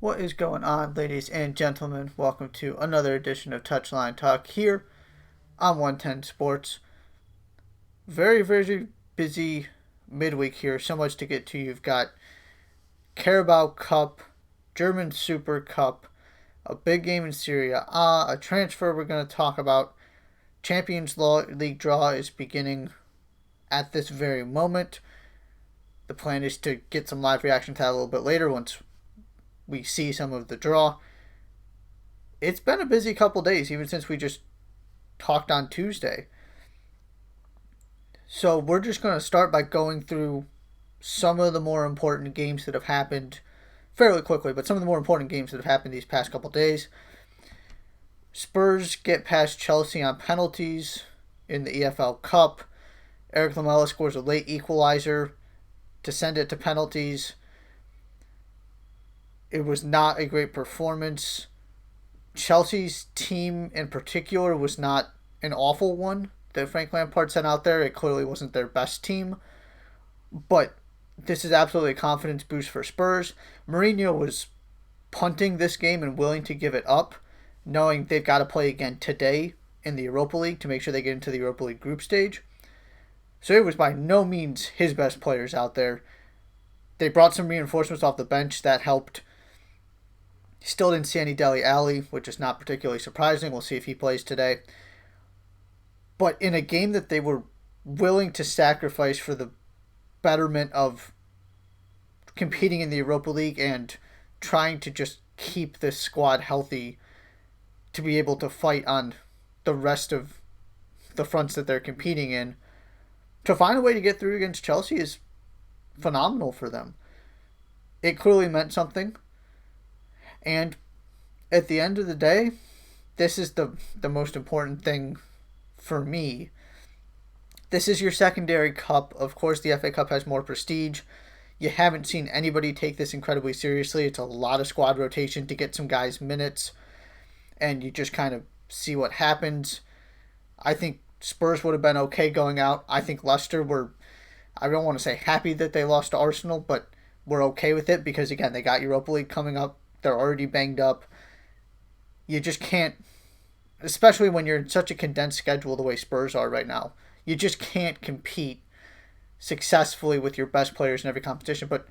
What is going on, ladies and gentlemen? Welcome to another edition of Touchline Talk here on 110 Sports. Very, very busy midweek here. So much to get to. You've got Carabao Cup, German Super Cup, a big game in Serie A, a transfer we're going to talk about. Champions League draw is beginning at this very moment. The plan is to get some live reaction to that a little bit later once we see some of the draw. It's been a busy couple days, even since we just talked on Tuesday. So we're just going to start by going through some of the more important games that have happened fairly quickly, but some of the more important games that have happened these past couple days. Spurs get past Chelsea on penalties in the EFL Cup. Eric Lamela scores a late equalizer to send it to penalties. It was not a great performance. Chelsea's team in particular was not an awful one that Frank Lampard sent out there. It clearly wasn't their best team. But this is absolutely a confidence boost for Spurs. Mourinho was punting this game and willing to give it up, knowing they've got to play again today in the Europa League to make sure they get into the Europa League group stage. So it was by no means his best players out there. They brought some reinforcements off the bench that helped. Still didn't see any Dele Alli, which is not particularly surprising. We'll see if he plays today. But in a game that they were willing to sacrifice for the betterment of competing in the Europa League and trying to just keep this squad healthy to be able to fight on the rest of the fronts that they're competing in, to find a way to get through against Chelsea is phenomenal for them. It clearly meant something. And at the end of the day, this is the most important thing for me. This is your secondary cup. Of course, the FA Cup has more prestige. You haven't seen anybody take this incredibly seriously. It's a lot of squad rotation to get some guys minutes, and you just kind of see what happens. I think Spurs would have been okay going out. I think Leicester were, I don't want to say happy that they lost to Arsenal, but we're okay with it because, again, they got Europa League coming up. They're already banged up. You just can't, especially when you're in such a condensed schedule the way Spurs are right now, you just can't compete successfully with your best players in every competition. But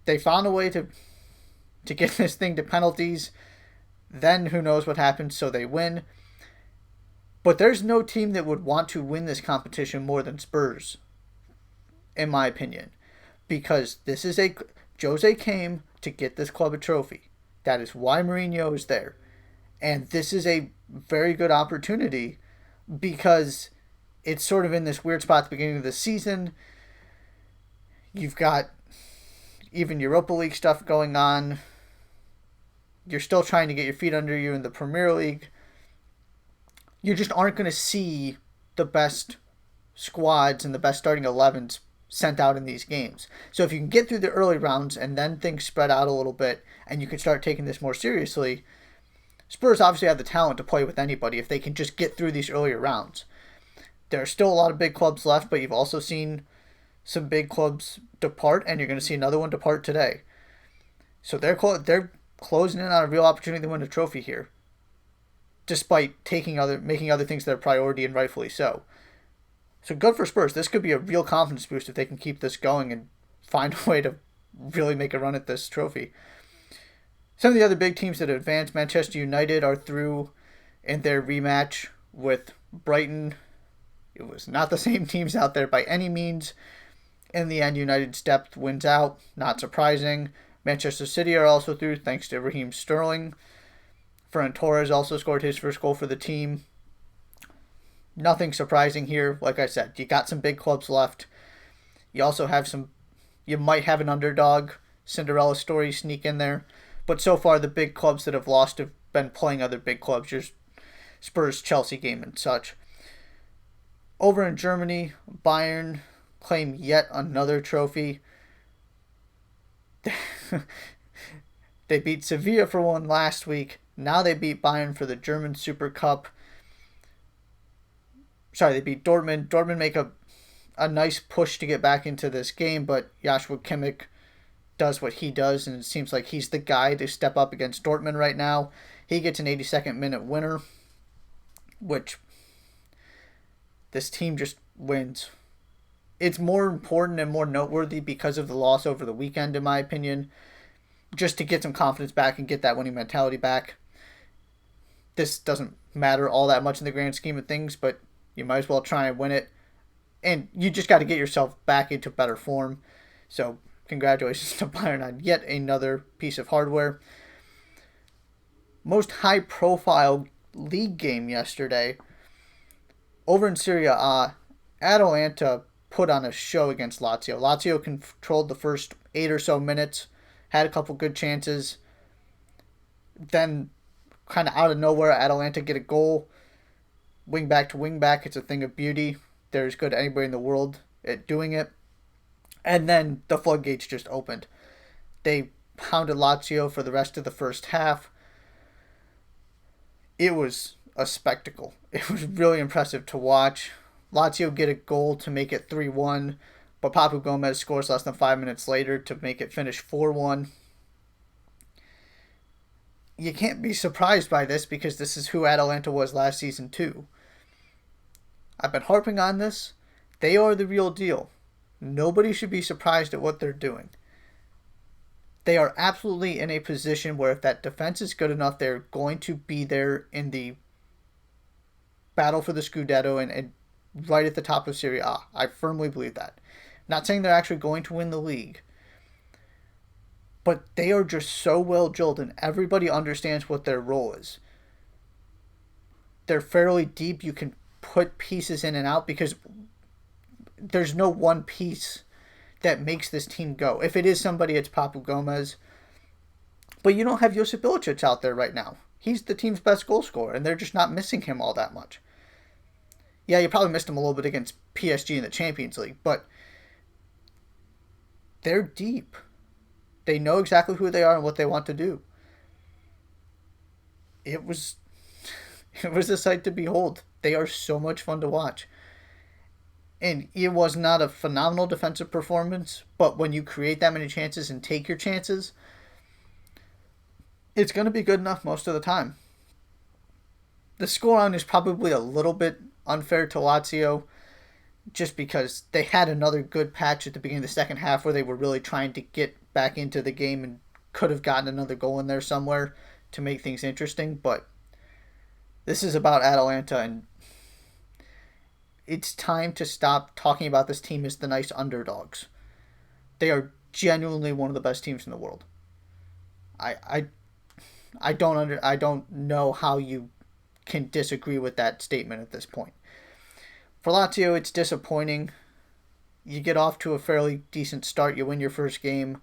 they found a way to get this thing to penalties. Then who knows what happens, so they win. But there's no team that would want to win this competition more than Spurs, in my opinion. Because this is Jose came to get this club a trophy. That is why Mourinho is there. And this is a very good opportunity because it's sort of in this weird spot at the beginning of the season. You've got even Europa League stuff going on. You're still trying to get your feet under you in the Premier League. You just aren't going to see the best squads and the best starting 11s sent out in these games. So if you can get through the early rounds and then things spread out a little bit and you can start taking this more seriously, Spurs obviously have the talent to play with anybody if they can just get through these earlier rounds. There are still a lot of big clubs left, but you've also seen some big clubs depart, and you're going to see another one depart today. So they're closing in on a real opportunity to win a trophy here, despite making other things their priority, and rightfully so. So good for Spurs. This could be a real confidence boost if they can keep this going and find a way to really make a run at this trophy. Some of the other big teams that advanced, Manchester United are through in their rematch with Brighton. It was not the same teams out there by any means. In the end, United stepped, wins out. Not surprising. Manchester City are also through thanks to Raheem Sterling. Ferran Torres also scored his first goal for the team. Nothing surprising here. Like I said, you got some big clubs left. You also have you might have an underdog Cinderella story sneak in there. But so far, the big clubs that have lost have been playing other big clubs. Your Spurs, Chelsea game and such. Over in Germany, Bayern claim yet another trophy. They beat Sevilla for one last week. Now they beat Bayern for the German Super Cup. Sorry, they beat Dortmund. Dortmund make a nice push to get back into this game, but Joshua Kimmich does what he does, and it seems like he's the guy to step up against Dortmund right now. He gets an 82nd minute winner, which this team just wins. It's more important and more noteworthy because of the loss over the weekend, in my opinion, just to get some confidence back and get that winning mentality back. This doesn't matter all that much in the grand scheme of things, but you might as well try and win it. And you just got to get yourself back into better form. So, congratulations to Bayern on yet another piece of hardware. Most high-profile league game yesterday. Over in Serie A, Atalanta put on a show against Lazio. Lazio controlled the first 8 or so minutes, had a couple good chances. Then, kind of out of nowhere, Atalanta get a goal. Wing back to wing back, it's a thing of beauty. They're as good as anybody in the world at doing it. And then the floodgates just opened. They pounded Lazio for the rest of the first half. It was a spectacle. It was really impressive to watch. Lazio get a goal to make it 3-1, but Papu Gomez scores less than 5 minutes later to make it finish 4-1. You can't be surprised by this because this is who Atalanta was last season too. I've been harping on this. They are the real deal. Nobody should be surprised at what they're doing. They are absolutely in a position where if that defense is good enough, they're going to be there in the battle for the Scudetto and right at the top of Serie A. I firmly believe that. Not saying they're actually going to win the league, but they are just so well drilled and everybody understands what their role is. They're fairly deep. You can put pieces in and out because there's no one piece that makes this team go. If it is somebody, it's Papu Gomez. But you don't have Josip Ilicic out there right now. He's the team's best goal scorer, and they're just not missing him all that much. Yeah, you probably missed him a little bit against PSG in the Champions League, but they're deep. They know exactly who they are and what they want to do. It was a sight to behold. They are so much fun to watch. And it was not a phenomenal defensive performance, but when you create that many chances and take your chances, it's going to be good enough most of the time. The scoreline is probably a little bit unfair to Lazio, just because they had another good patch at the beginning of the second half where they were really trying to get back into the game and could have gotten another goal in there somewhere to make things interesting, but this is about Atalanta, and it's time to stop talking about this team as the nice underdogs. They are genuinely one of the best teams in the world. I don't know how you can disagree with that statement at this point. For Lazio, it's disappointing. You get off to a fairly decent start. You win your first game.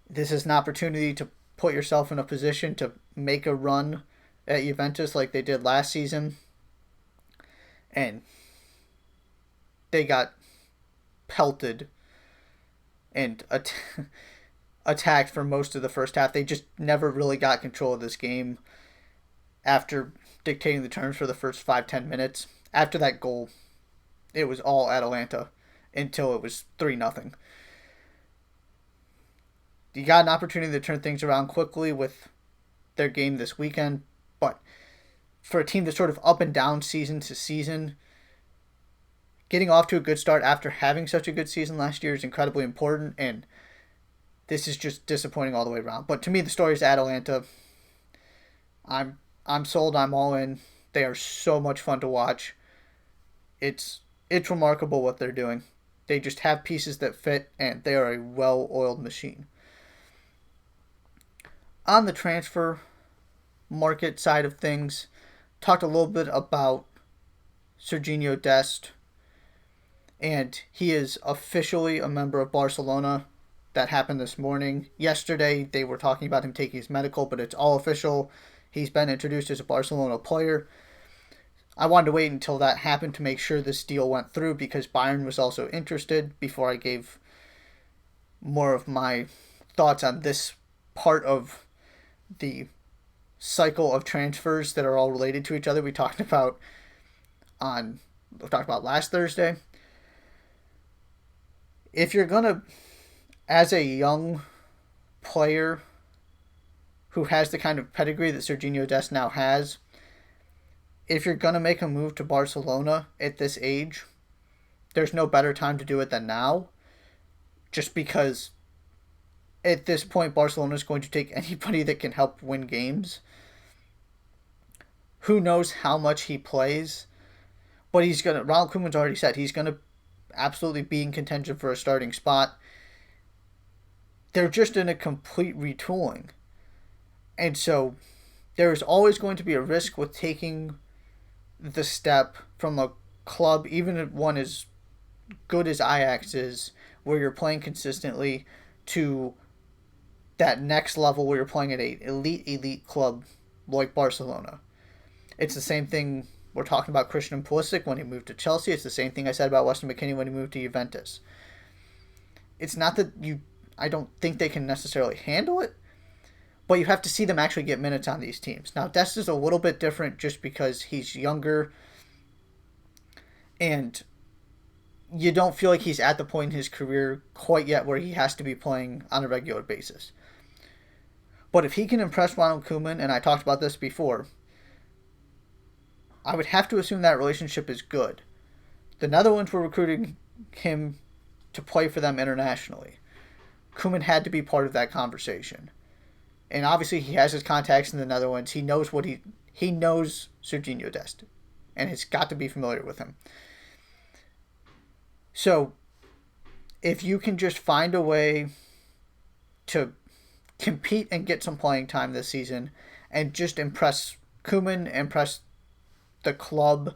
This is an opportunity to put yourself in a position to make a run at Juventus like they did last season. And they got pelted and attacked for most of the first half. They just never really got control of this game after dictating the terms for the first 5-10 minutes. After that goal, it was all Atalanta until it was 3-0. You got an opportunity to turn things around quickly with their game this weekend, but for a team that's sort of up and down season to season, getting off to a good start after having such a good season last year is incredibly important, and this is just disappointing all the way around. But to me, the story is Atalanta. I'm sold. I'm all in. They are so much fun to watch. It's remarkable what they're doing. They just have pieces that fit, and they are a well-oiled machine. On the transfer market side of things, talked a little bit about Sergino Dest, and he is officially a member of Barcelona. That happened this morning. Yesterday, they were talking about him taking his medical, but it's all official. He's been introduced as a Barcelona player. I wanted to wait until that happened to make sure this deal went through because Bayern was also interested before I gave more of my thoughts on this part of the cycle of transfers that are all related to each other. We talked about last Thursday. If you're going to as a young player who has the kind of pedigree that Sergino Dest now has, if you're going to make a move to Barcelona at this age, there's no better time to do it than now. Just because at this point, Barcelona is going to take anybody that can help win games. Who knows how much he plays, but Ronald Koeman's already said he's going to absolutely be in contention for a starting spot. They're just in a complete retooling. And so there is always going to be a risk with taking the step from a club, even if one as good as Ajax is, where you're playing consistently, to that next level where you're playing at an elite club like Barcelona. It's the same thing we're talking about Christian Pulisic when he moved to Chelsea. It's the same thing I said about Weston McKennie when he moved to Juventus. It's not that I don't think they can necessarily handle it, but you have to see them actually get minutes on these teams. Now, Dest is a little bit different just because he's younger and you don't feel like he's at the point in his career quite yet where he has to be playing on a regular basis. But if he can impress Ronald Koeman, and I talked about this before, I would have to assume that relationship is good. The Netherlands were recruiting him to play for them internationally. Koeman had to be part of that conversation. And obviously he has his contacts in the Netherlands. He knows he knows Sergino Dest and has got to be familiar with him. So if you can just find a way to compete and get some playing time this season and just impress Koeman, impress the club,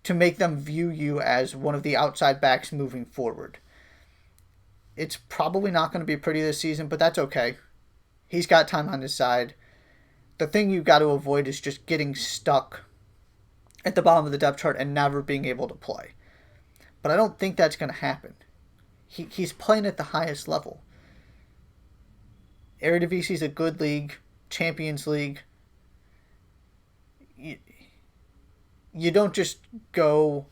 to make them view you as one of the outside backs moving forward. It's probably not going to be pretty this season, but that's okay. He's got time on his side. The thing you've got to avoid is just getting stuck at the bottom of the depth chart and never being able to play. But I don't think that's going to happen. He's playing at the highest level. Eredivisie is a good league. Champions League. You don't just go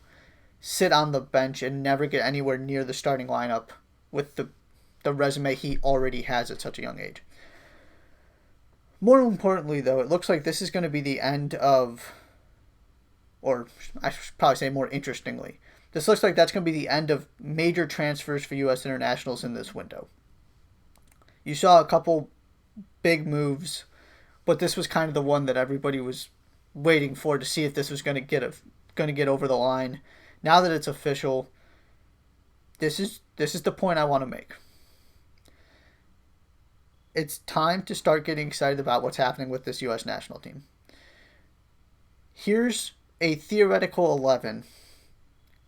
sit on the bench and never get anywhere near the starting lineup with the resume he already has at such a young age. More importantly, though, it looks like this is going to be the end of, or I should probably say more interestingly, this looks like that's going to be the end of major transfers for U.S. internationals in this window. You saw a couple big moves, but this was kind of the one that everybody was waiting for to see if this was going to get over the line. Now that it's official, this is the point I want to make. It's time to start getting excited about what's happening with this U.S. national team. Here's a theoretical 11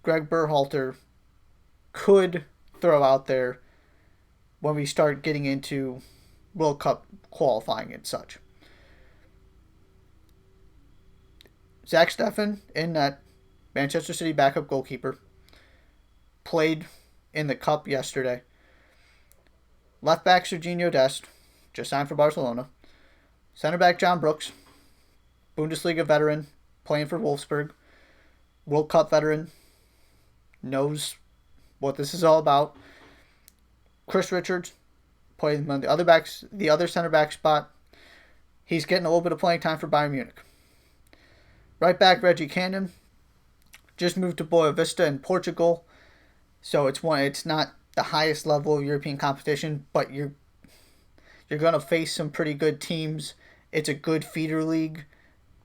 Greg Berhalter could throw out there when we start getting into World Cup qualifying and such. Zach Steffen in net, Manchester City backup goalkeeper, played in the Cup yesterday. Left back Sergino Dest, just signed for Barcelona. Center back John Brooks, Bundesliga veteran, playing for Wolfsburg. World Cup veteran, knows what this is all about. Chris Richards played on the other center back spot. He's getting a little bit of playing time for Bayern Munich. Right back Reggie Cannon just moved to Boa Vista in Portugal, so it's not the highest level of European competition, but you're going to face some pretty good teams. It's a good feeder league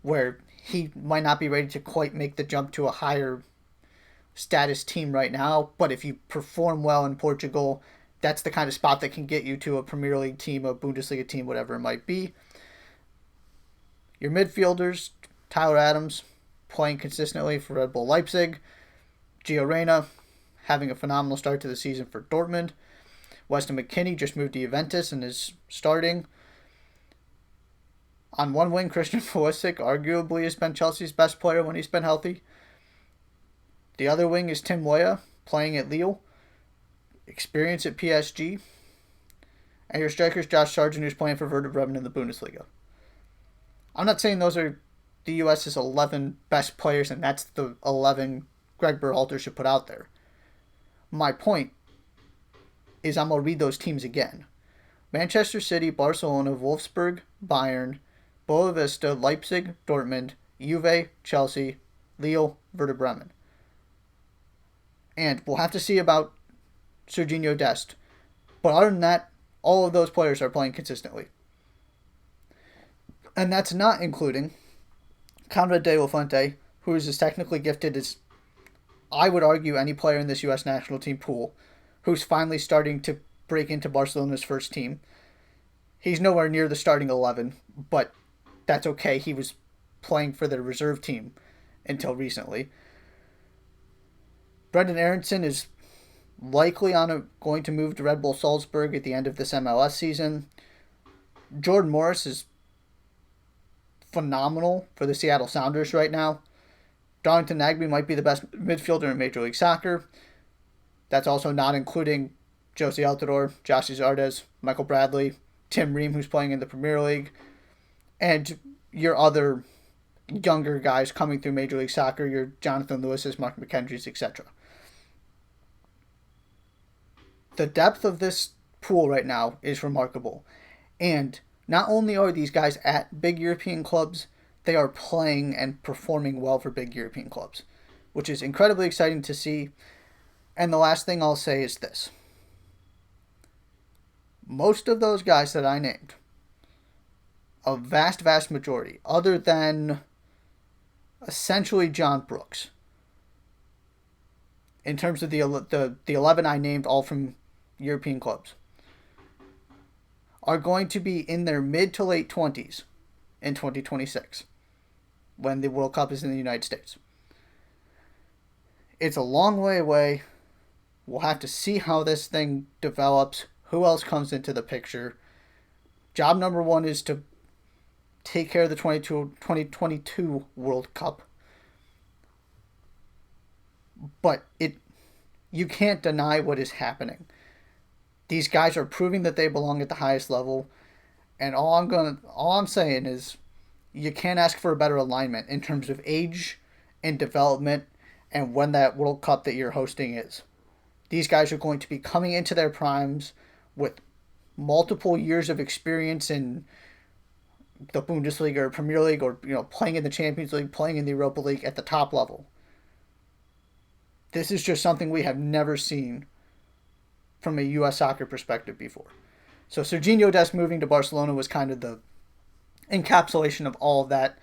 where he might not be ready to quite make the jump to a higher status team right now, but if you perform well in Portugal, that's the kind of spot that can get you to a Premier League team, a Bundesliga team, whatever it might be. Your midfielders, Tyler Adams, playing consistently for Red Bull Leipzig. Gio Reyna, having a phenomenal start to the season for Dortmund. Weston McKennie just moved to Juventus and is starting. On one wing, Christian Pulisic arguably has been Chelsea's best player when he's been healthy. The other wing is Tim Weah, playing at Lille. Experience at PSG. And your striker's Josh Sargent, who's playing for Werder Bremen in the Bundesliga. I'm not saying those are the U.S.'s 11 best players and that's the 11 Greg Berhalter should put out there. My point is I'm going to read those teams again. Manchester City, Barcelona, Wolfsburg, Bayern, Boavista, Leipzig, Dortmund, Juve, Chelsea, Lille, Werder Bremen. And we'll have to see about Sergino Dest. But other than that, all of those players are playing consistently. And that's not including Conrad de la Fuente, who is as technically gifted as, I would argue, any player in this U.S. national team pool, who's finally starting to break into Barcelona's first team. He's nowhere near the starting 11, but that's okay. He was playing for the reserve team until recently. Brendan Aronson is likely going to move to Red Bull Salzburg at the end of this MLS season. Jordan Morris is phenomenal for the Seattle Sounders right now. Darlington Nagbe might be the best midfielder in Major League Soccer. That's also not including Josie Altidore, Josh Zardes, Michael Bradley, Tim Ream, who's playing in the Premier League, and your other younger guys coming through Major League Soccer, your Jonathan Lewis's, Mark McKendry's, etc. The depth of this pool right now is remarkable. And not only are these guys at big European clubs, they are playing and performing well for big European clubs, which is incredibly exciting to see. And the last thing I'll say is this. Most of those guys that I named, a vast, vast majority, other than essentially John Brooks, in terms of the 11 I named, all from European clubs, are going to be in their mid to late 20s in 2026 when the World Cup is in the United States. It's a long way away. We'll have to see how this thing develops, who else comes into the picture. Job number one is to take care of the 2022 World Cup. But you can't deny what is happening. These guys are proving that they belong at the highest level, and all I'm saying is you can't ask for a better alignment in terms of age and development and when that World Cup that you're hosting is. These guys are going to be coming into their primes with multiple years of experience in the Bundesliga or Premier League, or playing in the Champions League, playing in the Europa League at the top level. This is just something we have never seen from a U.S. soccer perspective before. So Sergino Dest moving to Barcelona was kind of the encapsulation of all of that.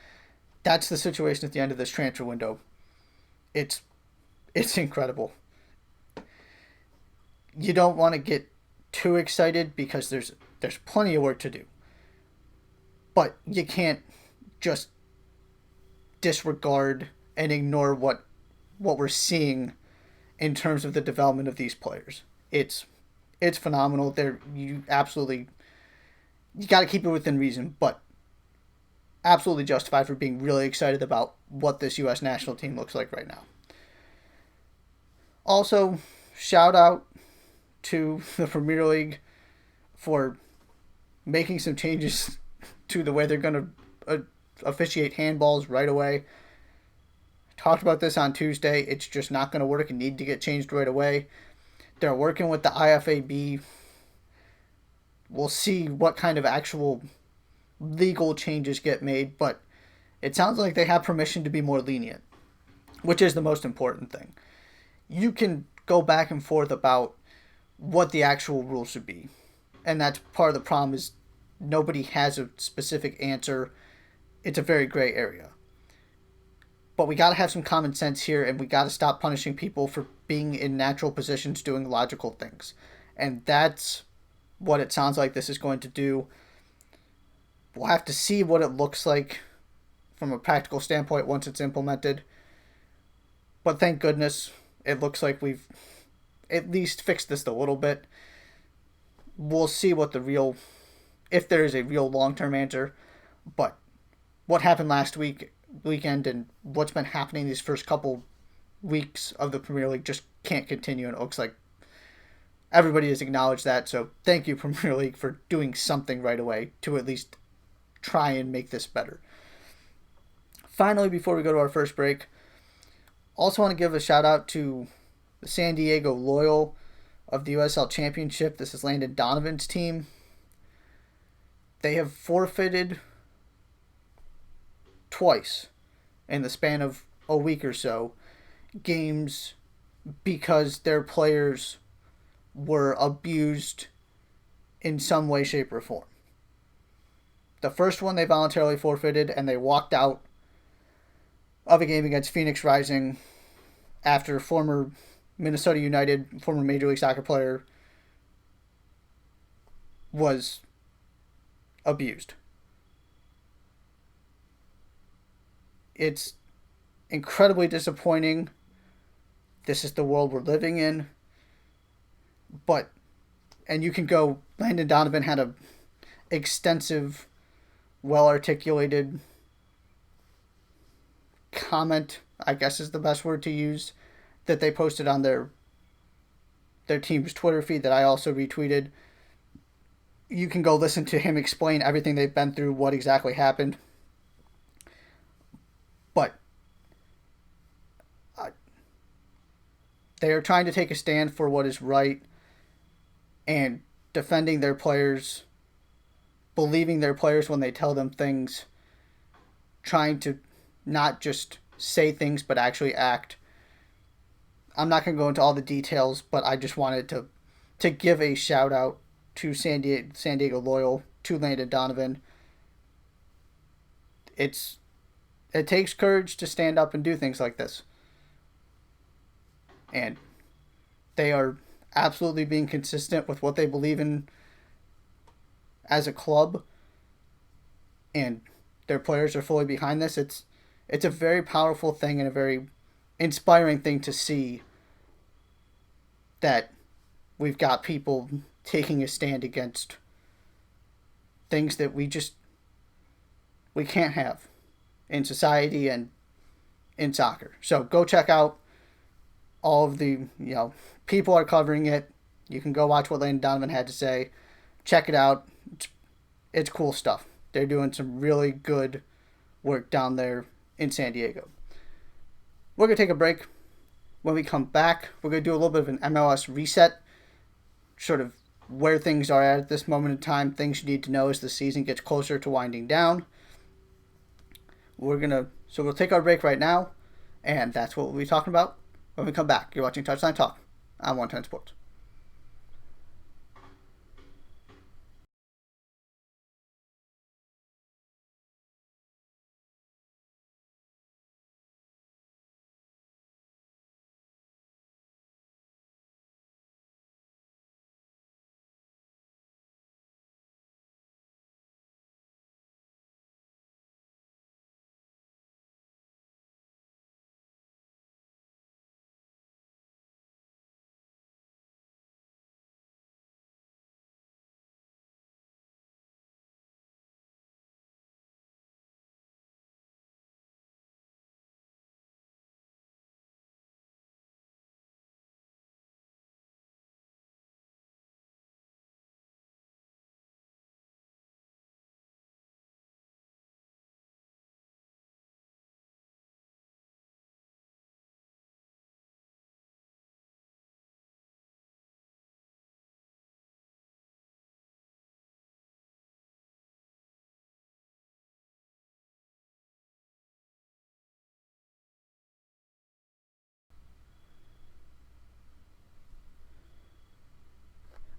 That's the situation at the end of this transfer window. It's incredible. You don't want to get too excited because there's plenty of work to do. But you can't just disregard and ignore what we're seeing in terms of the development of these players. It's phenomenal. You got to keep it within reason, but absolutely justified for being really excited about what this U.S. national team looks like right now. Also, shout out to the Premier League for making some changes to the way they're going to officiate handballs right away. Talked about this on Tuesday. It's just not going to work and need to get changed right away. They're working with the IFAB. We'll see what kind of actual legal changes get made, but it sounds like they have permission to be more lenient, which is the most important thing. You can go back and forth about what the actual rules should be, and that's part of the problem is nobody has a specific answer. It's a very gray area. But we got to have some common sense here, and we got to stop punishing people for being in natural positions doing logical things. And that's what it sounds like this is going to do. We'll have to see what it looks like from a practical standpoint once it's implemented. But thank goodness, it looks like we've at least fixed this a little bit. We'll see what if there is a real long-term answer. But what happened last weekend and what's been happening these first couple weeks of the Premier League just can't continue, and it looks like everybody has acknowledged that. So thank you, Premier League, for doing something right away to at least try and make this better. Finally, before we go to our first break, also want to give a shout out to the San Diego Loyal, of the USL Championship. This is Landon Donovan's team. They have forfeited twice in the span of a week or so games because their players were abused in some way, shape, or form. The first one they voluntarily forfeited, and they walked out of a game against Phoenix Rising after former Minnesota United, former Major League Soccer player, was abused. It's incredibly disappointing. This is the world we're living in. And you can go, Landon Donovan had a extensive, well-articulated comment, I guess is the best word to use, that they posted on their team's Twitter feed that I also retweeted. You can go listen to him explain everything they've been through, what exactly happened. But they are trying to take a stand for what is right and defending their players, believing their players when they tell them things, trying to not just say things but actually act. I'm not going to go into all the details, but I just wanted to give a shout out to San Diego Loyal, to Landon Donovan. It takes courage to stand up and do things like this. And they are absolutely being consistent with what they believe in as a club. And their players are fully behind this. It's a very powerful thing and a very inspiring thing to see that we've got people taking a stand against things that we can't have in society and in soccer. So go check out all of the, people are covering it. You can go watch what Landon Donovan had to say. Check it out. It's cool stuff. They're doing some really good work down there in San Diego. We're going to take a break. When we come back, we're going to do a little bit of an MLS reset, sort of where things are at this moment in time, things you need to know as the season gets closer to winding down. So we'll take our break right now, and that's what we'll be talking about when we come back. You're watching Touchline Talk on 110 Sports.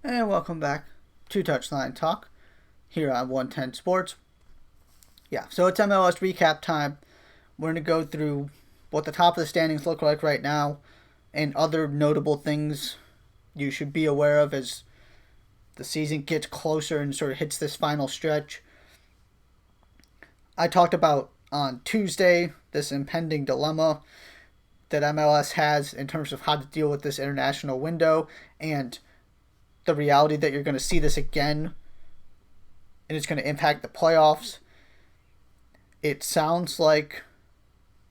And welcome back to Touchline Talk here on 110 Sports. Yeah, so it's MLS recap time. We're going to go through what the top of the standings look like right now and other notable things you should be aware of as the season gets closer and sort of hits this final stretch. I talked about on Tuesday this impending dilemma that MLS has in terms of how to deal with this international window and the reality that you're going to see this again and it's going to impact the playoffs. It sounds like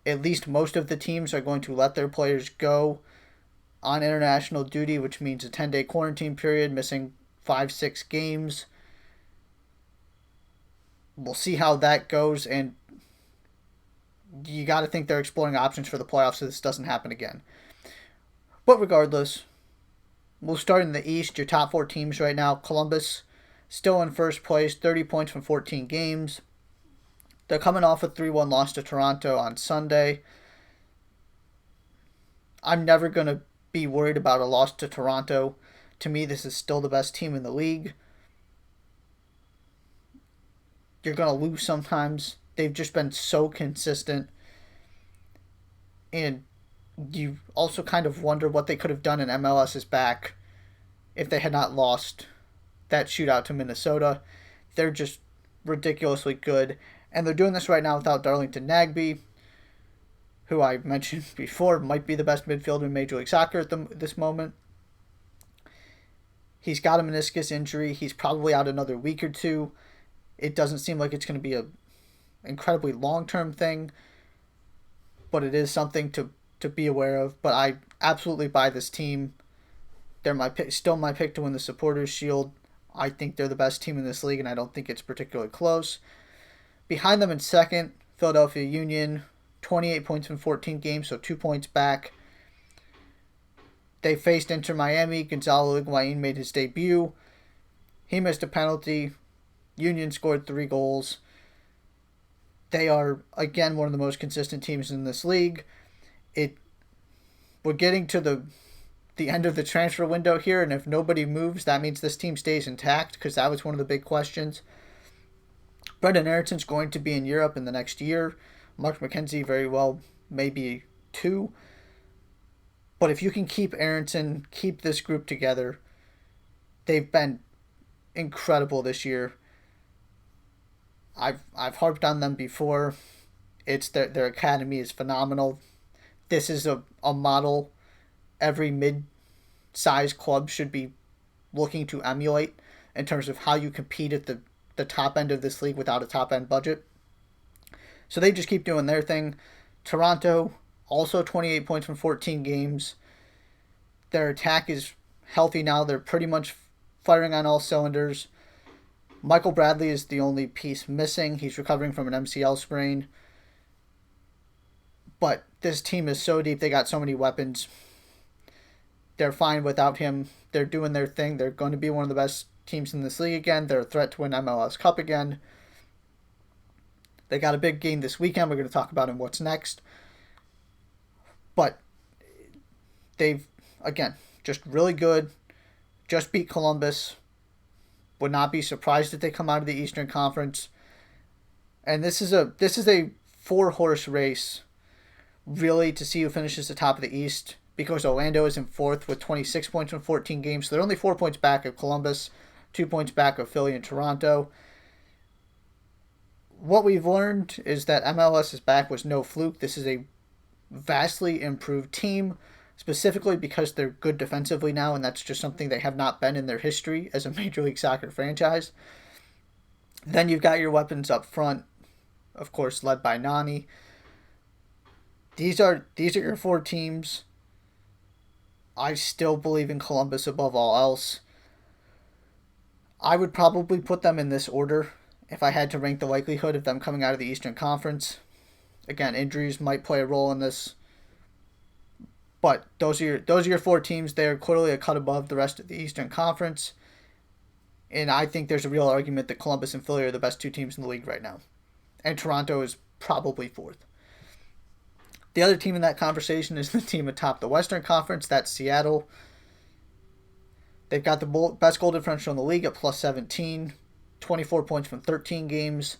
at least most of the teams are going to let their players go on international duty, which means a 10-day quarantine period, missing 5-6 games. We'll see how that goes, and you got to think they're exploring options for the playoffs so this doesn't happen again. But regardless, We'll start in the East. Your top 4 teams right now. Columbus still in first place, 30 points from 14 games. They're coming off a 3-1 loss to Toronto on Sunday. I'm never going to be worried about a loss to Toronto. To me, this is still the best team in the league. You're going to lose sometimes. They've just been so consistent. And you also kind of wonder what they could have done in MLS's back if they had not lost that shootout to Minnesota. They're just ridiculously good. And they're doing this right now without Darlington Nagbe, who I mentioned before might be the best midfielder in Major League Soccer at this moment. He's got a meniscus injury. He's probably out another week or two. It doesn't seem like it's going to be an incredibly long-term thing, but it is something to be aware of. But I absolutely buy this team. They're still my pick to win the Supporters' Shield. I think they're the best team in this league, and I don't think it's particularly close. Behind them in second, Philadelphia Union, 28 points in 14 games, so 2 points back. They faced Inter Miami. Gonzalo Higuain made his debut. He missed a penalty. Union scored 3 goals. They are, again, one of the most consistent teams in this league. We're getting to the end of the transfer window here, and if nobody moves, that means this team stays intact, because that was one of the big questions. Brendan Aaronson's going to be in Europe in the next year. Mark McKenzie very well maybe 2. But if you can keep Aaronson, keep this group together, they've been incredible this year. I've harped on them before. It's their academy is phenomenal. This is a model every mid-sized club should be looking to emulate in terms of how you compete at the top end of this league without a top-end budget. So they just keep doing their thing. Toronto, also 28 points from 14 games. Their attack is healthy now. They're pretty much firing on all cylinders. Michael Bradley is the only piece missing. He's recovering from an MCL sprain. But this team is so deep. They got so many weapons. They're fine without him. They're doing their thing. They're going to be one of the best teams in this league again. They're a threat to win MLS Cup again. They got a big game this weekend. We're going to talk about in what's next. But they've, again, just really good. Just beat Columbus. Would not be surprised if they come out of the Eastern Conference. And this is a 4-horse race, really, to see who finishes the top of the East, because Orlando is in 4th with 26 points from 14 games. So they're only 4 points back of Columbus, 2 points back of Philly and Toronto. What we've learned is that MLS's back was no fluke. This is a vastly improved team, specifically because they're good defensively now, and that's just something they have not been in their history as a Major League Soccer franchise. Then you've got your weapons up front, of course, led by Nani. These are your 4 teams. I still believe in Columbus above all else. I would probably put them in this order if I had to rank the likelihood of them coming out of the Eastern Conference. Again, injuries might play a role in this. But those are your 4 teams. They're clearly a cut above the rest of the Eastern Conference. And I think there's a real argument that Columbus and Philly are the best 2 teams in the league right now. And Toronto is probably 4th. The other team in that conversation is the team atop the Western Conference. That's Seattle. They've got the best goal differential in the league at plus 17. 24 points from 13 games.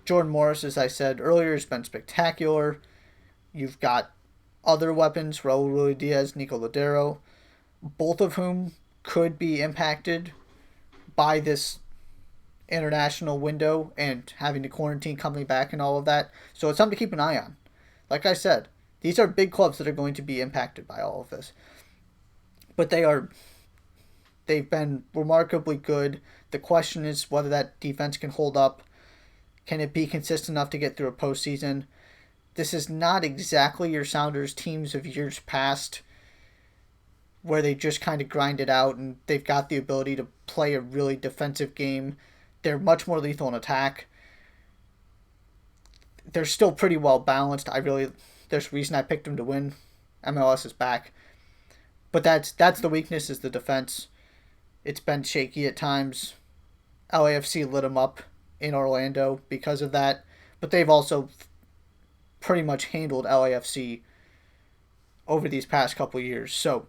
Jordan Morris, as I said earlier, has been spectacular. You've got other weapons, Raul Ruiz, Nico Ladero, both of whom could be impacted by this international window and having to quarantine, coming back and all of that. So it's something to keep an eye on. Like I said, these are big clubs that are going to be impacted by all of this. But they've been remarkably good. The question is whether that defense can hold up. Can it be consistent enough to get through a postseason? This is not exactly your Sounders teams of years past, where they just kind of grind it out and they've got the ability to play a really defensive game. They're much more lethal in attack. They're still pretty well balanced. There's a reason I picked them to win. MLS is back. But that's the weakness, is the defense. It's been shaky at times. LAFC lit them up in Orlando because of that, but they've also pretty much handled LAFC over these past couple years. So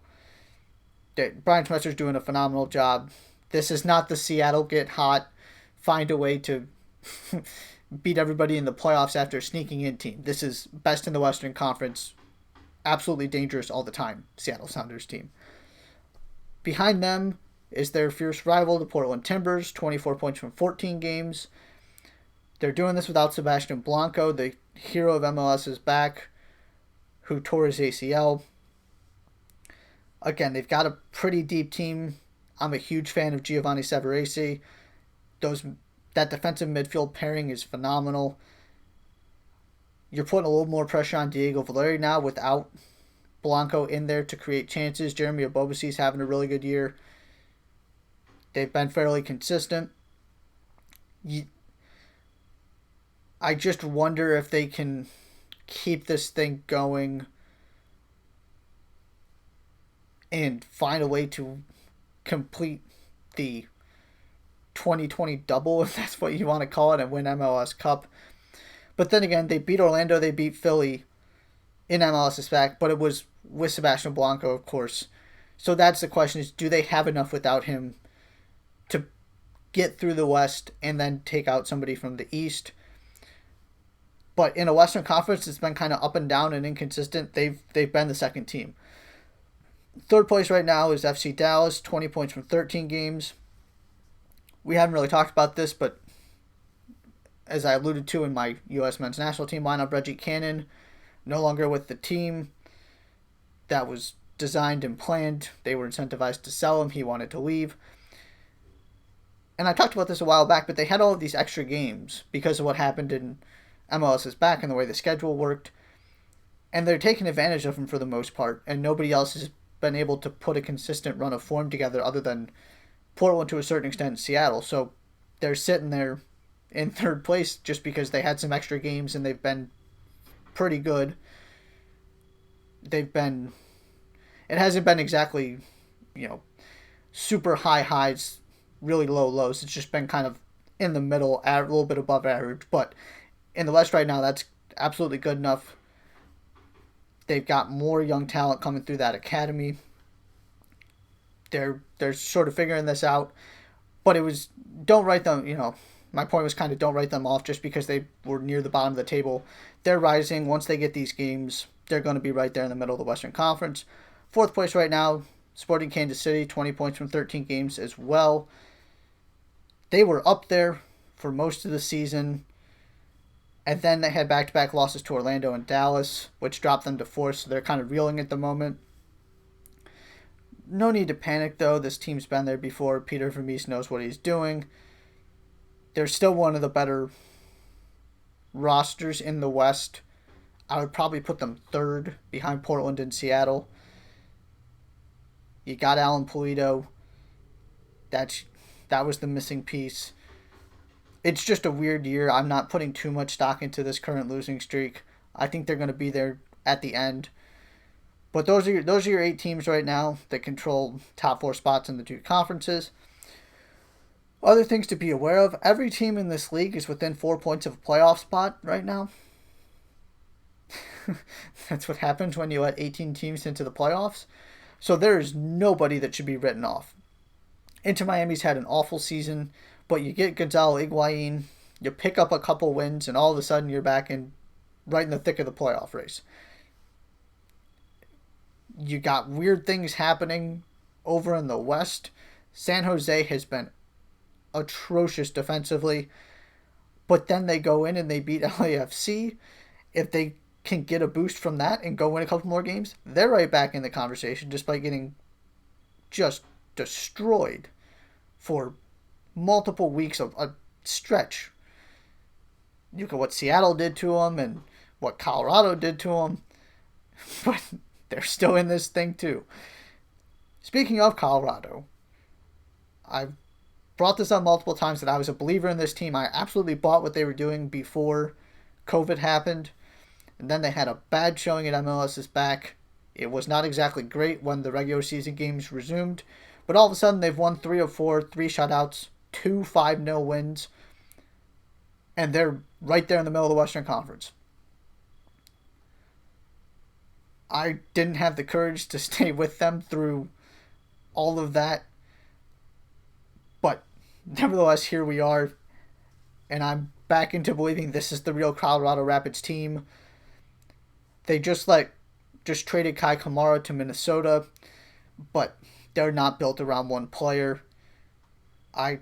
Brian Schmetzer's doing a phenomenal job. This is not the Seattle get hot, find a way to beat everybody in the playoffs after sneaking in team. This is best in the Western Conference, absolutely dangerous all the time, Seattle Sounders team. Behind them is their fierce rival, the Portland Timbers, 24 points from 14 games. They're doing this without Sebastian Blanco, the hero of MLS, is back, who tore his ACL. Again, they've got a pretty deep team. I'm a huge fan of Giovanni Severese. That defensive midfield pairing is phenomenal. You're putting a little more pressure on Diego Valeri now without Blanco in there to create chances. Jeremy Abobasi's having a really good year. They've been fairly consistent. I just wonder if they can keep this thing going and find a way to complete the 2020 double, if that's what you want to call it, and win MLS Cup. But then again, they beat Orlando, they beat Philly in MLS back, but it was with Sebastian Blanco, of course. So that's the question, is do they have enough without him to get through the West and then take out somebody from the East? But in a Western Conference, it's been kind of up and down and inconsistent. They've been the second team. Third place right now is FC Dallas, 20 points from 13 games. We haven't really talked about this, but as I alluded to in my U.S. men's national team lineup, Reggie Cannon no longer with the team. That was designed and planned. They were incentivized to sell him. He wanted to leave. And I talked about this a while back, but they had all of these extra games because of what happened in MLS back and the way the schedule worked. And they're taking advantage of them for the most part, and nobody else has been able to put a consistent run of form together other than Portland to a certain extent, Seattle. So they're sitting there in third place just because they had some extra games and they've been pretty good. It hasn't been exactly, super high highs, really low lows. It's just been kind of in the middle, a little bit above average. But in the West right now, that's absolutely good enough. They've got more young talent coming through that academy. They're sort of figuring this out. But it was, don't write them, my point was kind of don't write them off just because they were near the bottom of the table. They're rising. Once they get these games, they're going to be right there in the middle of the Western Conference. Fourth place right now, Sporting Kansas City, 20 points from 13 games as well. They were up there for most of the season. And then they had back-to-back losses to Orlando and Dallas, which dropped them to fourth, so they're kind of reeling at the moment. No need to panic, though. This team's been there before. Peter Vermees knows what he's doing. They're still one of the better rosters in the West. I would probably put them third behind Portland and Seattle. You got Alan Pulido. That was the missing piece. It's just a weird year. I'm not putting too much stock into this current losing streak. I think they're going to be there at the end. But those are your 8 teams right now that control top 4 spots in the 2 conferences. Other things to be aware of. Every team in this league is within 4 points of a playoff spot right now. That's what happens when you let 18 teams into the playoffs. So there is nobody that should be written off. Inter Miami's had an awful season, but you get Gonzalo Higuain, you pick up a couple wins, and all of a sudden you're back right in the thick of the playoff race. You got weird things happening over in the West. San Jose has been atrocious defensively, but then they go in and they beat LAFC. If they can get a boost from that and go win a couple more games, they're right back in the conversation despite getting just destroyed for multiple weeks of a stretch. You look at what Seattle did to them and what Colorado did to them, but they're still in this thing too. Speaking of Colorado, I've brought this up multiple times that I was a believer in this team. I absolutely bought what they were doing before COVID happened. And then they had a bad showing at MLS's back It was not exactly great when the regular season games resumed, but all of a sudden they've won 3 of 4, 3 shutouts, 2 5-0 wins, and they're right there in the middle of the Western Conference. I didn't have the courage to stay with them through all of that, but nevertheless, here we are, and I'm back into believing this is the real Colorado Rapids team. They just traded Kai Kamara to Minnesota, but they're not built around one player. I'm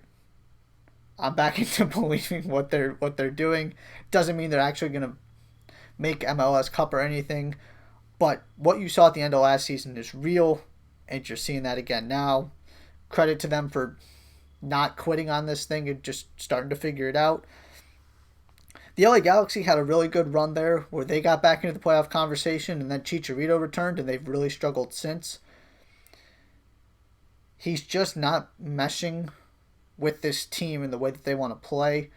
back into believing what they're doing. Doesn't mean they're actually gonna make MLS Cup or anything, but what you saw at the end of last season is real, and you're seeing that again now. Credit to them for not quitting on this thing and just starting to figure it out. The LA Galaxy had a really good run there where they got back into the playoff conversation, and then Chicharito returned, and they've really struggled since. He's just not meshing with this team in the way that they want to play.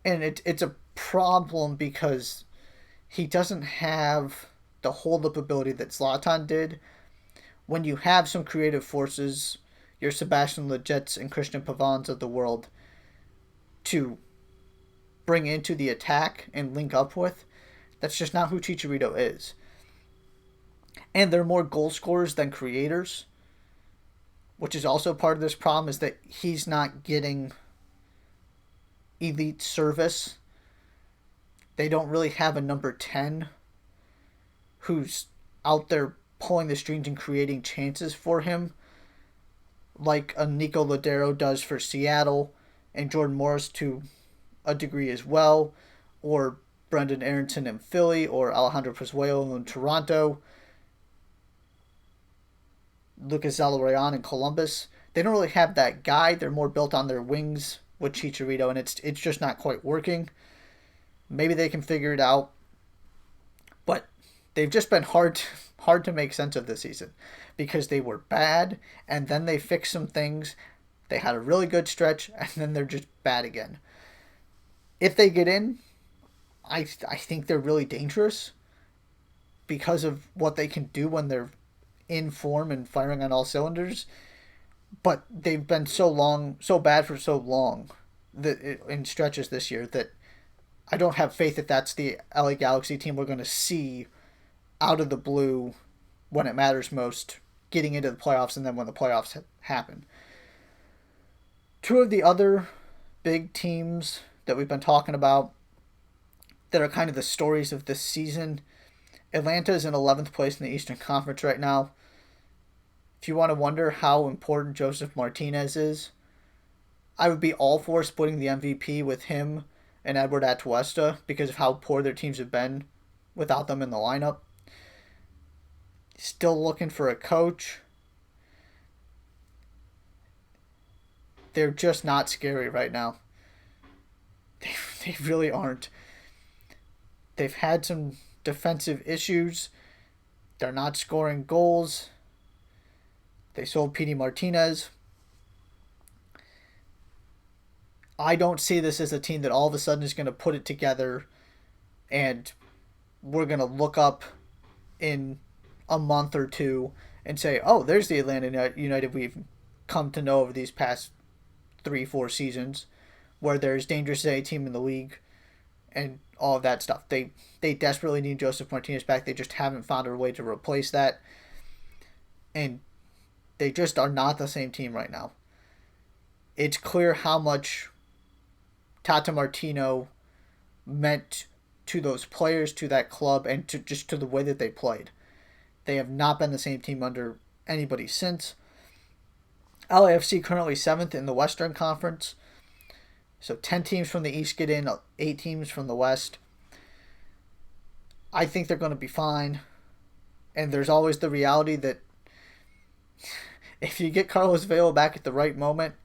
And it's a problem because he doesn't have the hold-up ability that Zlatan did. When you have some creative forces, your Sebastian Legetts and Christian Pavons of the world, to bring into the attack and link up with, that's just not who Chicharito is. And they're more goal scorers than creators, which is also part of this problem, is that he's not getting elite service. They don't really have a number 10 who's out there pulling the strings and creating chances for him, like a Nico Ladero does for Seattle, and Jordan Morris to a degree as well, or Brendan Aronson in Philly, or Alejandro Pozuelo in Toronto, Lucas Zelarayan in Columbus. They don't really have that guy. They're more built on their wings with Chicharito, and it's just not quite working. Maybe they can figure it out, but they've just been hard to make sense of this season because they were bad, and then they fixed some things. They had a really good stretch, and then they're just bad again. If they get in, I think they're really dangerous because of what they can do when they're in form and firing on all cylinders. But they've been so bad for so long that in stretches this year that I don't have faith that that's the LA Galaxy team we're going to see out of the blue when it matters most, getting into the playoffs, and then when the playoffs happen. Two of the other big teams that we've been talking about that are kind of the stories of this season. Atlanta is in 11th place in the Eastern Conference right now. If you want to wonder how important Joseph Martinez is, I would be all for splitting the MVP with him and Edward Atuesta because of how poor their teams have been without them in the lineup. Still looking for a coach. They're just not scary right now. They really aren't. They've had some defensive issues. They're not scoring goals. They sold Pity Martinez. I don't see this as a team that all of a sudden is going to put it together and we're going to look up in a month or two and say, oh, there's the Atlanta United we've come to know over these past 3-4 seasons, where they're as dangerous as any team in the league and all of that stuff. They desperately need Joseph Martinez back. They just haven't found a way to replace that. And they just are not the same team right now. It's clear how much Tata Martino meant to those players, to that club, and to the way that they played. They have not been the same team under anybody since. LAFC currently 7th in the Western Conference. So 10 teams from the East get in, 8 teams from the West. I think they're going to be fine. And there's always the reality that if you get Carlos Vela back at the right moment,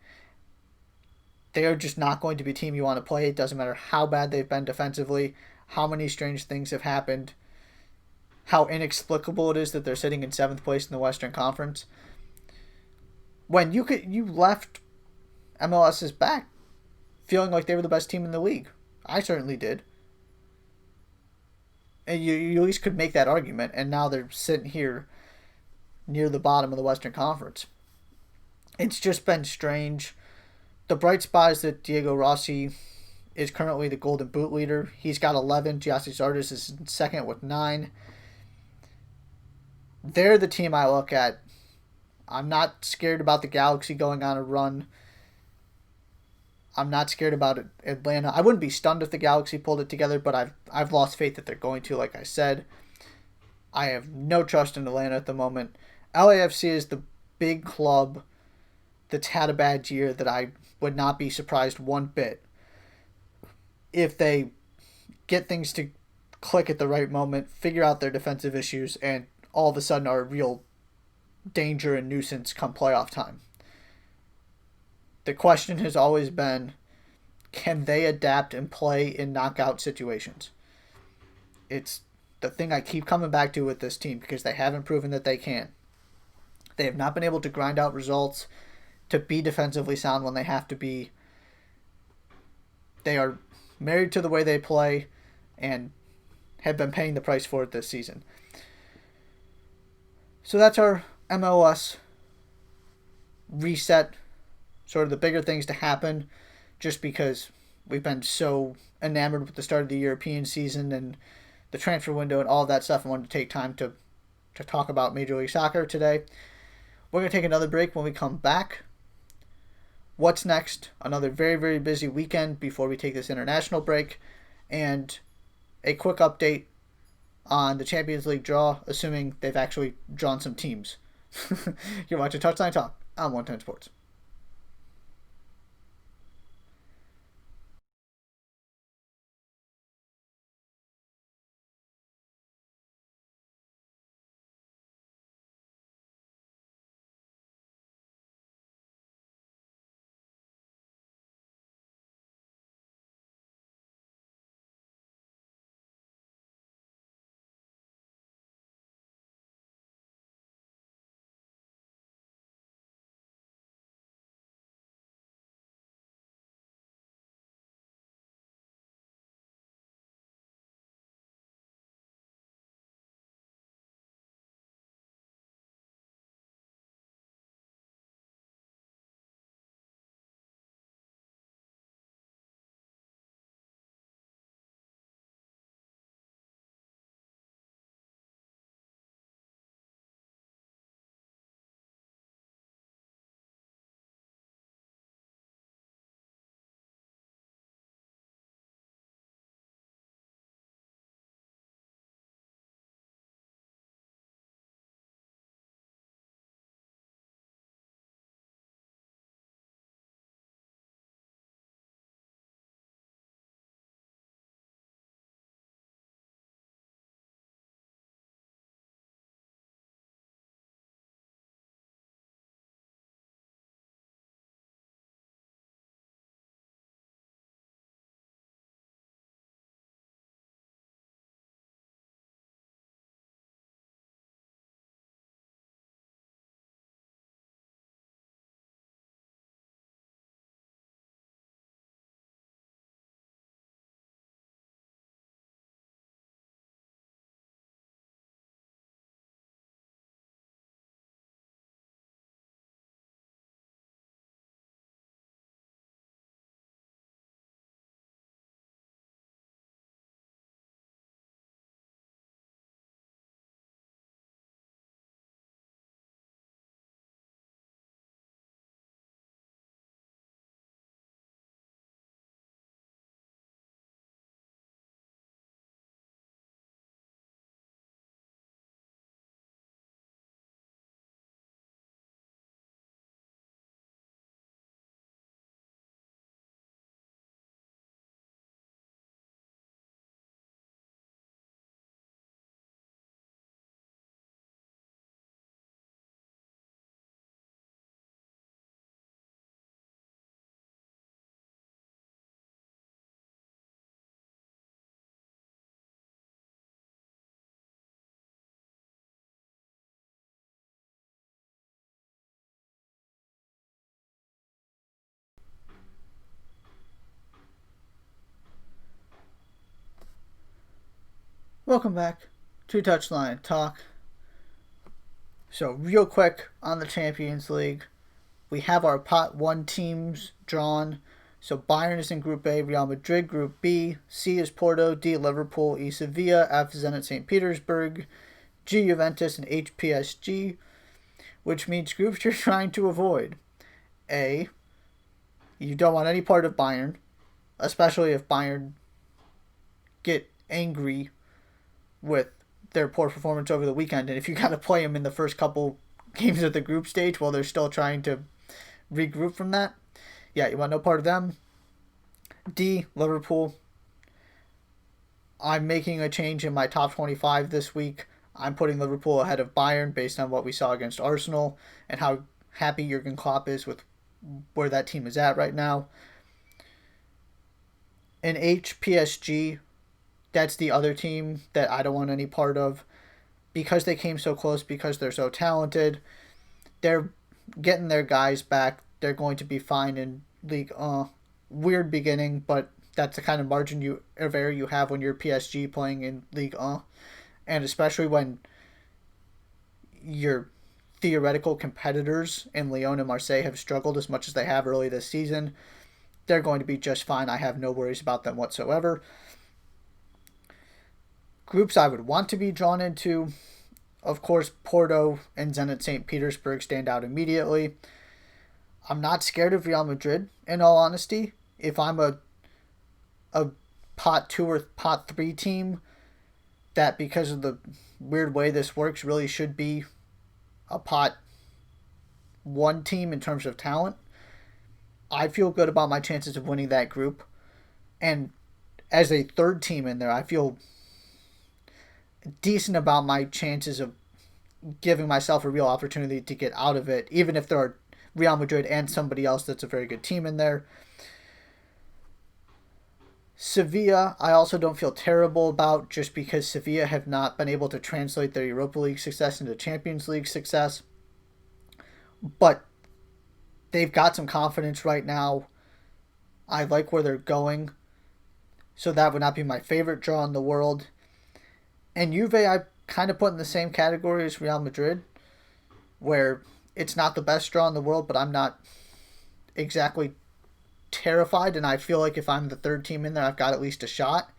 they are just not going to be a team you want to play. It doesn't matter how bad they've been defensively, how many strange things have happened, how inexplicable it is that they're sitting in 7th place in the Western Conference. When you left MLS's back feeling like they were the best team in the league. I certainly did. And you at least could make that argument, and now they're sitting here near the bottom of the Western Conference. It's just been strange. The bright spot is that Diego Rossi is currently the Golden Boot leader. He's got 11. Giassi Zardes is in second with 9. They're the team I look at. I'm not scared about the Galaxy going on a run. I'm not scared about Atlanta. I wouldn't be stunned if the Galaxy pulled it together, but I've lost faith that they're going to. Like I said, I have no trust in Atlanta at the moment. LAFC is the big club that's had a bad year that I would not be surprised one bit if they get things to click at the right moment, figure out their defensive issues, and all of a sudden are a real danger and nuisance come playoff time. The question has always been, can they adapt and play in knockout situations? It's the thing I keep coming back to with this team because they haven't proven that they can. They have not been able to grind out results, to be defensively sound when they have to be. They are married to the way they play and have been paying the price for it this season. So that's our MLS reset, sort of the bigger things to happen, just because we've been so enamored with the start of the European season and the transfer window and all of that stuff. I wanted to take time to talk about Major League Soccer today. We're going to take another break. When we come back, what's next? Another very, very busy weekend before we take this international break, and a quick update on the Champions League draw, assuming they've actually drawn some teams. You're watching Touchline Talk on 110 Sports. Welcome back to Touchline Talk. So, real quick on the Champions League, we have our Pot 1 teams drawn. So, Bayern is in Group A, Real Madrid Group B, C is Porto, D Liverpool, E Sevilla, F Zenit St. Petersburg, G Juventus, and H PSG, which means groups you're trying to avoid. A, you don't want any part of Bayern, especially if Bayern get angry with their poor performance over the weekend, and if you got to play them in the first couple games of the group stage while they're still trying to regroup from that, yeah, you want no part of them. D, Liverpool. I'm making a change in my top 25 this week. I'm putting Liverpool ahead of Bayern based on what we saw against Arsenal and how happy Jurgen Klopp is with where that team is at right now. In H, PSG. That's the other team that I don't want any part of because they came so close, because they're so talented. They're getting their guys back. They're going to be fine in League. Weird beginning, but that's the kind of margin of error you have when you're PSG playing in League, and especially when your theoretical competitors in Lyon and Marseille have struggled as much as they have early this season. They're going to be just fine. I have no worries about them whatsoever. Groups I would want to be drawn into, of course, Porto and Zenit St. Petersburg stand out immediately. I'm not scared of Real Madrid, in all honesty. If I'm a pot 2 or pot 3 team that, because of the weird way this works, really should be a pot 1 team in terms of talent, I feel good about my chances of winning that group. And as a third team in there, I feel decent about my chances of giving myself a real opportunity to get out of it, even if there are Real Madrid and somebody else that's a very good team in there. Sevilla, I also don't feel terrible about, just because Sevilla have not been able to translate their Europa League success into Champions League success. But they've got some confidence right now. I like where they're going. So that would not be my favorite draw in the world. And Juve, I kind of put in the same category as Real Madrid, where it's not the best draw in the world, but I'm not exactly terrified, and I feel like if I'm the third team in there, I've got at least a shot.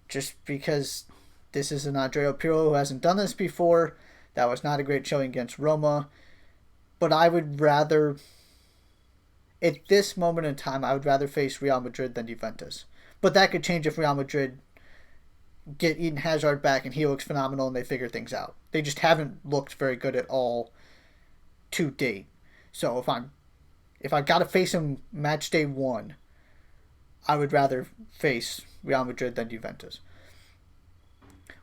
Just because this is an Andrea Pirlo who hasn't done this before. That was not a great showing against Roma. But I would rather, at this moment in time, I would rather face Real Madrid than Juventus. But that could change if Real Madrid get Eden Hazard back and he looks phenomenal and they figure things out. They just haven't looked very good at all to date. So if I got to face him match day 1, I would rather face Real Madrid than Juventus.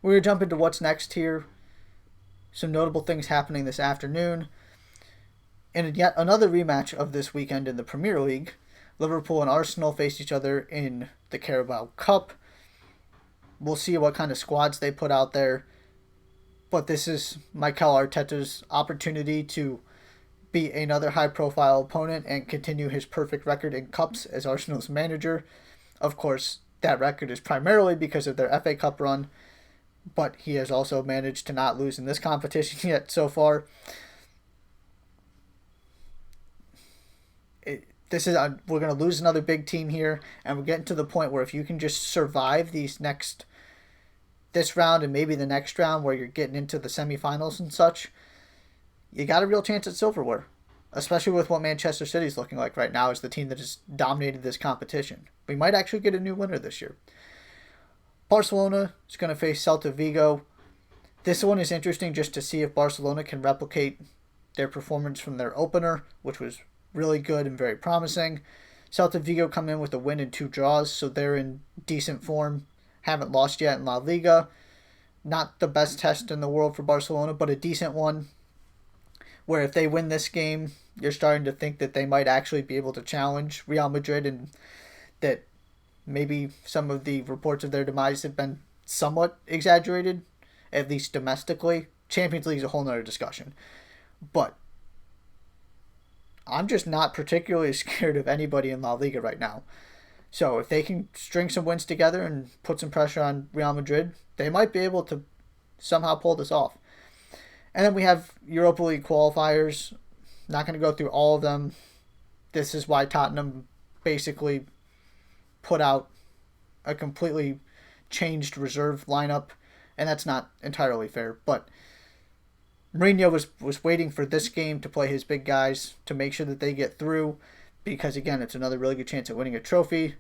We're going to jump into what's next here. Some notable things happening this afternoon. And yet another rematch of this weekend in the Premier League. Liverpool and Arsenal face each other in the Carabao Cup. We'll see what kind of squads they put out there. But this is Mikel Arteta's opportunity to be another high-profile opponent and continue his perfect record in cups as Arsenal's manager. Of course, that record is primarily because of their FA Cup run, but he has also managed to not lose in this competition yet so far. We're going to lose another big team here, and we're getting to the point where if you can just survive this round and maybe the next round where you're getting into the semifinals and such, you got a real chance at silverware, especially with what Manchester City's looking like right now as the team that has dominated this competition. We might actually get a new winner this year. Barcelona is going to face Celta Vigo. This one is interesting just to see if Barcelona can replicate their performance from their opener, which was really good and very promising. Celta Vigo come in with a win and 2 draws, so they're in decent form. Haven't lost yet in La Liga. Not the best test in the world for Barcelona, but a decent one, where if they win this game, you're starting to think that they might actually be able to challenge Real Madrid, and that maybe some of the reports of their demise have been somewhat exaggerated, at least domestically. Champions League is a whole nother discussion. But I'm just not particularly scared of anybody in La Liga right now. So if they can string some wins together and put some pressure on Real Madrid, they might be able to somehow pull this off. And then we have Europa League qualifiers. Not going to go through all of them. This is why Tottenham basically put out a completely changed reserve lineup, and that's not entirely fair. But Mourinho was waiting for this game to play his big guys to make sure that they get through, because again, it's another really good chance at winning a trophy.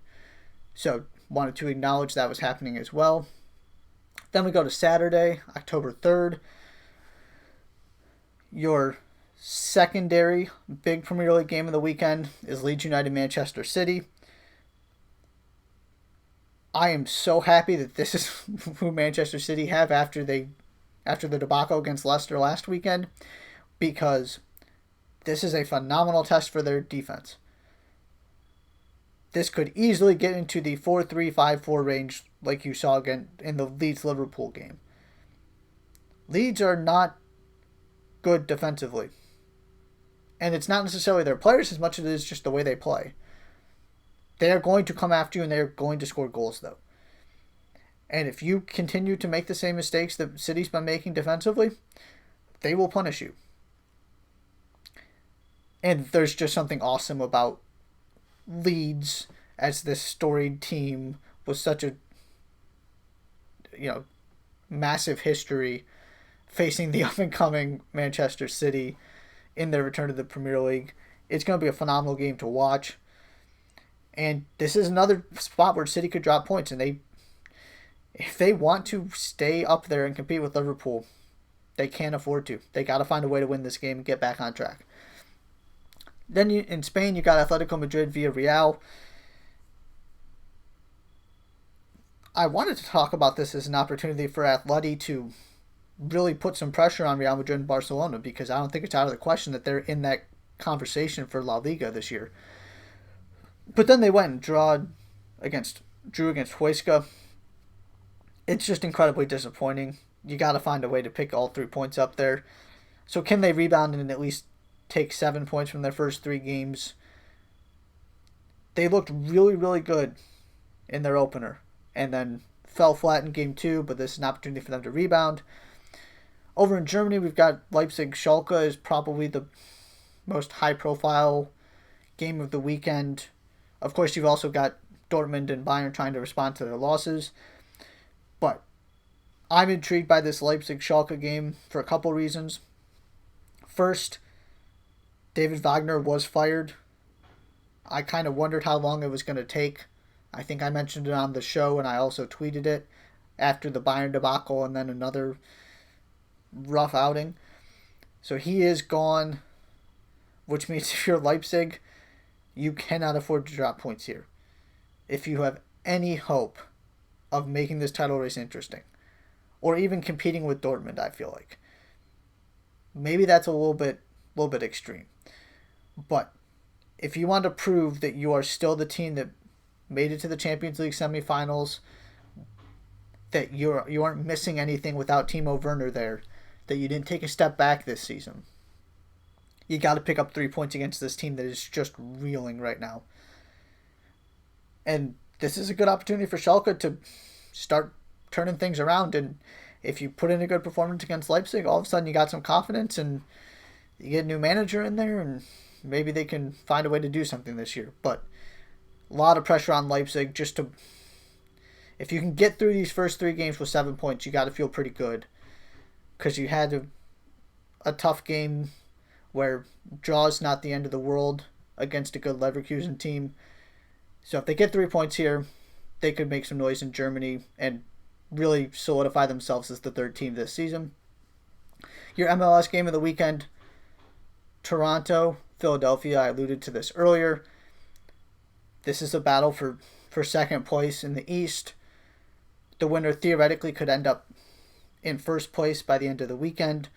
So wanted to acknowledge that was happening as well. Then we go to Saturday, October 3rd. Your secondary big Premier League game of the weekend is Leeds United Manchester City. I am so happy that this is who Manchester City have after the debacle against Leicester last weekend, because this is a phenomenal test for their defense. This could easily get into the 4-3-5-4 range like you saw again in the Leeds-Liverpool game. Leeds are not good defensively. And it's not necessarily their players as much as it is just the way they play. They are going to come after you and they are going to score goals, though. And if you continue to make the same mistakes that City's been making defensively, they will punish you. And there's just something awesome about Leeds as this storied team with such a massive history facing the up-and-coming Manchester City in their return to the Premier League. It's going to be a phenomenal game to watch. And this is another spot where City could drop points, and if they want to stay up there and compete with Liverpool, they can't afford to. They got to find a way to win this game and get back on track. Then in Spain, you got Atletico Madrid via Real. I wanted to talk about this as an opportunity for Atleti to really put some pressure on Real Madrid and Barcelona, because I don't think it's out of the question that they're in that conversation for La Liga this year. But then they went and drew against Huesca. It's just incredibly disappointing. You got to find a way to pick all 3 points up there. So can they rebound and at least take 7 points from their first 3 games? They looked really, really good in their opener and then fell flat in game 2, but this is an opportunity for them to rebound. Over in Germany, we've got Leipzig-Schalke is probably the most high-profile game of the weekend. Of course, you've also got Dortmund and Bayern trying to respond to their losses. But I'm intrigued by this Leipzig-Schalke game for a couple reasons. First, David Wagner was fired. I kind of wondered how long it was going to take. I think I mentioned it on the show, and I also tweeted it after the Bayern debacle and then another rough outing. So he is gone, which means if you're Leipzig, you cannot afford to drop points here. If you have any hope of making this title race interesting, or even competing with Dortmund, I feel like maybe that's a little bit extreme. But if you want to prove that you are still the team that made it to the Champions League semifinals, that you aren't missing anything without Timo Werner there, that you didn't take a step back this season, you got to pick up 3 points against this team that is just reeling right now. And this is a good opportunity for Schalke to start turning things around. And if you put in a good performance against Leipzig, all of a sudden you got some confidence and you get a new manager in there and maybe they can find a way to do something this year. But a lot of pressure on Leipzig if you can get through these first 3 games with 7 points, you got to feel pretty good, because you had a tough game where draw's not the end of the world against a good Leverkusen team. So if they get 3 points here, they could make some noise in Germany and really solidify themselves as the 3rd team this season. Your MLS game of the weekend, Toronto, Philadelphia. I alluded to this earlier. This is a battle for 2nd place in the East. The winner theoretically could end up in 1st place by the end of the weekend,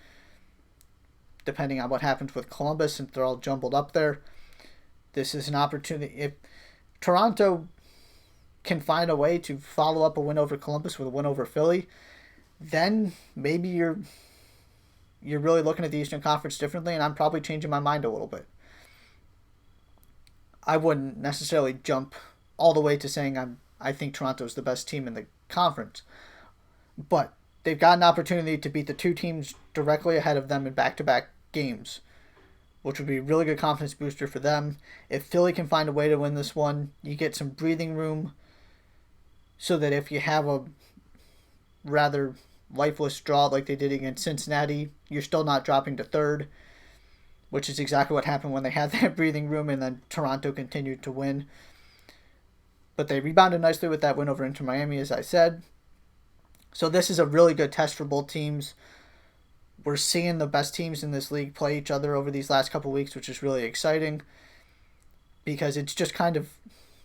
depending on what happens with Columbus, since they're all jumbled up there. This is an opportunity. If Toronto can find a way to follow up a win over Columbus with a win over Philly, then maybe you're really looking at the Eastern Conference differently, and I'm probably changing my mind a little bit. I wouldn't necessarily jump all the way to saying I think Toronto's the best team in the conference. But they've got an opportunity to beat the two teams directly ahead of them in back-to-back games, which would be a really good confidence booster for them. If Philly can find a way to win this one, you get some breathing room so that if you have a rather lifeless draw like they did against Cincinnati, you're still not dropping to third, which is exactly what happened when they had that breathing room, and then Toronto continued to win. But they rebounded nicely with that win over Inter Miami, as I said. So this is a really good test for both teams. We're seeing the best teams in this league play each other over these last couple weeks, which is really exciting because it's just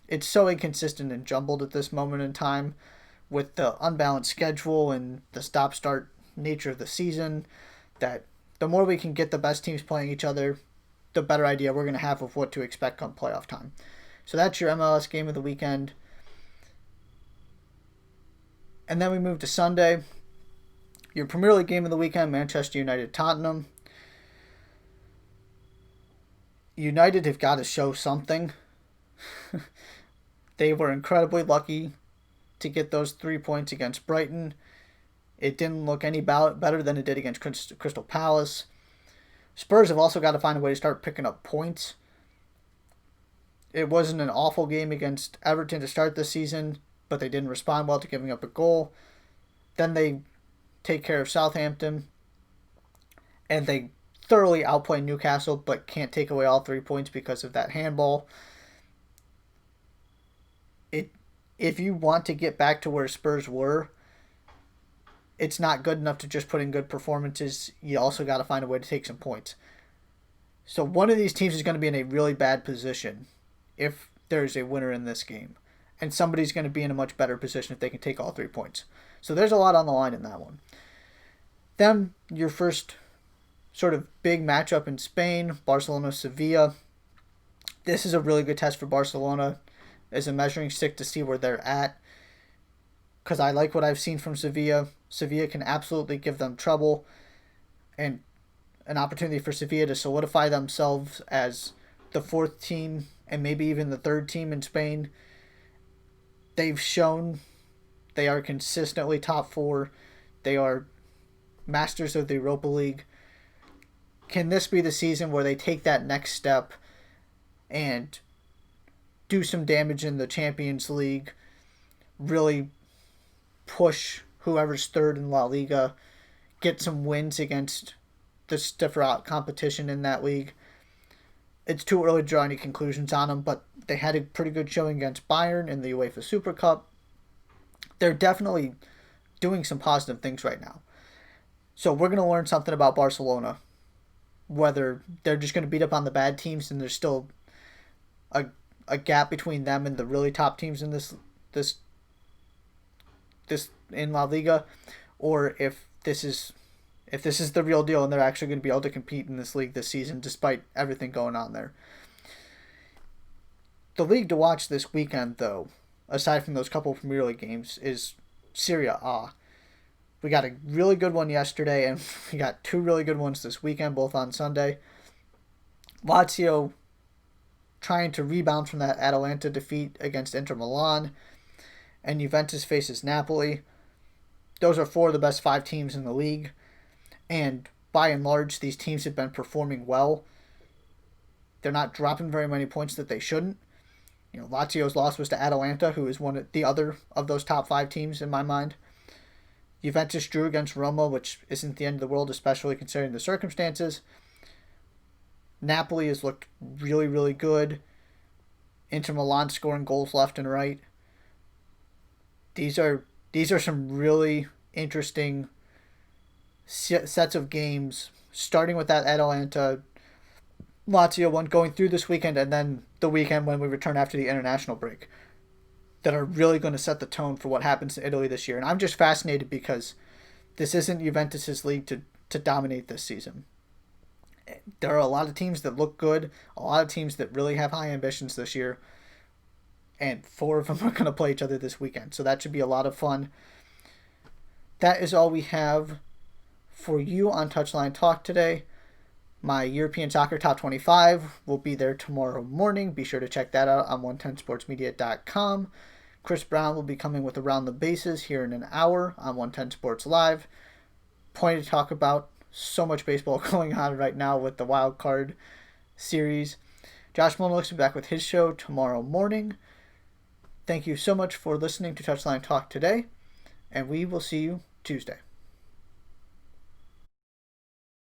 it's so inconsistent and jumbled at this moment in time with the unbalanced schedule and the stop-start nature of the season, that the more we can get the best teams playing each other, the better idea we're going to have of what to expect come playoff time. So that's your MLS game of the weekend. And then we move to Sunday. Your Premier League game of the weekend, Manchester United-Tottenham. United have got to show something. They were incredibly lucky to get those 3 points against Brighton. It didn't look any better than it did against Crystal Palace. Spurs have also got to find a way to start picking up points. It wasn't an awful game against Everton to start the season, but they didn't respond well to giving up a goal. Then they take care of Southampton, and they thoroughly outplay Newcastle, but can't take away all 3 points because of that handball. If you want to get back to where Spurs were, it's not good enough to just put in good performances. You also got to find a way to take some points. So one of these teams is going to be in a really bad position if there's a winner in this game. And somebody's going to be in a much better position if they can take all 3 points. So there's a lot on the line in that one. Then your first sort of big matchup in Spain, Barcelona-Sevilla. This is a really good test for Barcelona as a measuring stick to see where they're at, because I like what I've seen from Sevilla. Sevilla can absolutely give them trouble, and an opportunity for Sevilla to solidify themselves as the 4th team and maybe even the 3rd team in Spain. They've shown they are consistently top 4. They are masters of the Europa League. Can this be the season where they take that next step and do some damage in the Champions League, really push whoever's 3rd in La Liga, get some wins against the stiffer out competition in that league? It's too early to draw any conclusions on them, but they had a pretty good showing against Bayern in the UEFA Supercup. They're definitely doing some positive things right now. So we're going to learn something about Barcelona, whether they're just going to beat up on the bad teams and there's still a gap between them and the really top teams in this in La Liga, or if this is the real deal and they're actually going to be able to compete in this league this season despite everything going on there. The league to watch this weekend, though, aside from those couple of Premier League games, is Serie A. We got a really good one yesterday, and we got 2 really good ones this weekend, both on Sunday. Lazio trying to rebound from that Atalanta defeat against Inter Milan, and Juventus faces Napoli. Those are 4 of the best 5 teams in the league, and by and large, these teams have been performing well. They're not dropping very many points that they shouldn't. Lazio's loss was to Atalanta, who is the other of those top 5 teams in my mind. Juventus drew against Roma, which isn't the end of the world, especially considering the circumstances. Napoli has looked really, really good. Inter Milan scoring goals left and right. These are some really interesting sets of games, starting with that Atalanta Lazio one going through this weekend, and then the weekend when we return after the international break, that are really going to set the tone for what happens in Italy this year. And I'm just fascinated because this isn't Juventus' league to dominate this season. There are a lot of teams that look good, a lot of teams that really have high ambitions this year, and 4 of them are going to play each other this weekend. So that should be a lot of fun. That is all we have for you on Touchline Talk today. My European Soccer Top 25 will be there tomorrow morning. Be sure to check that out on 110sportsmedia.com. Chris Brown will be coming with Around the Bases here in an hour on 110 Sports Live. Plenty to talk about. So much baseball going on right now with the wild card series. Josh Mullenix will be back with his show tomorrow morning. Thank you so much for listening to Touchline Talk today, and we will see you Tuesday.